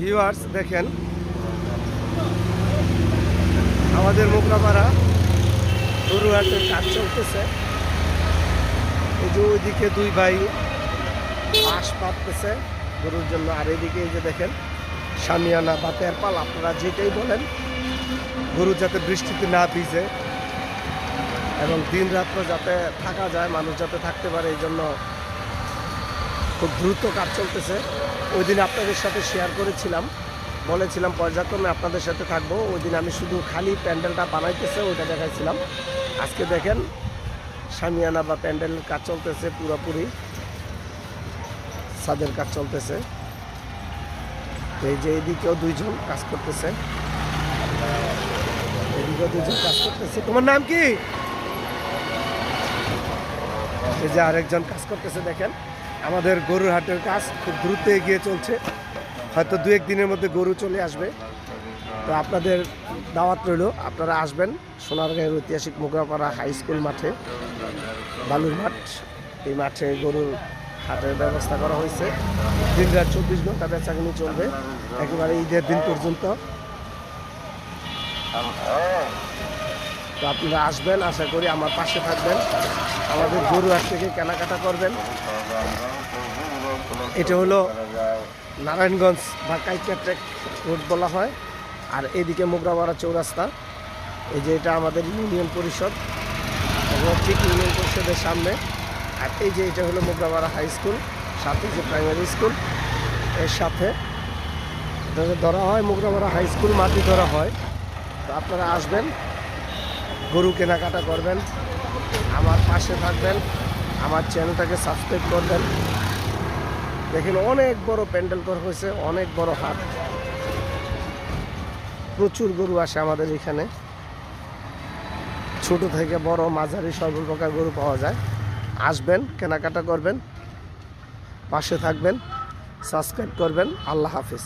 Viewers দেখেন আমাদের মোগরাপাড়া গরুহাটের কাজ চলতেছে। এই যে ওইদিকে দুই ভাই বাঁশ পাততেছে গরুর জন্য, আর এদিকে এই যে দেখেন সামিয়ানা বা তেরপাল, আপনারা যেটাই বলেন, গরু যাতে বৃষ্টিতে না ভিজে এবং দিন রাত্র যাতে থাকা যায়, মানুষ যাতে থাকতে পারে, এই জন্য খুব দ্রুত কাজ চলতেছে। ওই দিন আপনাদের সাথে শেয়ার করেছিলাম, বলেছিলাম পর্যায়ক্রমে আপনাদের সাথে থাকবো। ওই দিন আমি শুধু খালি প্যান্ডেলটা বানাইতেছে ওইটা দেখাইছিলাম। আজকে দেখেন সামিয়ানা বা প্যান্ডেলের কাজ চলতেছে, পুরোপুরি ছাদের কাজ চলতেছে। এই যে এদিকেও দুইজন কাজ করতেছে, এদিকেও দুইজন কাজ করতেছে। তোমার নাম কি? এই যে আরেকজন কাজ করতেছে। দেখেন আমাদের গরুর হাটের কাজ খুব দ্রুত এগিয়ে চলছে, হয়তো দু এক দিনের মধ্যে গরু চলে আসবে। তো আপনাদের দাওয়াত রইল, আপনারা আসবেন সোনারগাঁয়ের ঐতিহাসিক মোগরাপাড়া হাই স্কুল মাঠে, বালুর মাঠ। এই মাঠে গরুর হাটের ব্যবস্থা করা হয়েছে। দিন রাত 24 ঘন্টা বেচাকেনি চলবে একেবারে ঈদের দিন পর্যন্ত। তো আপনারা আসবেন, আশা করি আমার পাশে থাকবেন, আমাদের গরু হাট থেকে কেনাকাটা করবেন। এটা হলো নারায়ণগঞ্জ বা কাইকিয়া রোড বলা হয়, আর এদিকে মোগরাপাড়া চৌরাস্তা। এই যে এটা আমাদের ইউনিয়ন পরিষদ, ঠিক ইউনিয়ন পরিষদের সামনে। আর এই যে এটা হলো মোগরাপাড়া হাই স্কুল, সাথে যে প্রাইমারি স্কুল, এর সাথে এটাকে ধরা হয় মোগরাপাড়া হাই স্কুল মাটি ধরা হয়। তো আপনারা আসবেন, গরু কেনাকাটা করবেন, আমার পাশে থাকবেন, আমার চ্যানেলটাকে সাবস্ক্রাইব করবেন। দেখেন অনেক বড় প্যান্ডেল করা হয়েছে, অনেক বড় হাট, প্রচুর গরু আসে আমাদের এখানে, ছোট থেকে বড় মাঝারি সর্বপ্রকার গরু পাওয়া যায়। আসবেন, কেনাকাটা করবেন, পাশে থাকবেন, সাবস্ক্রাইব করবেন। আল্লাহ হাফেজ।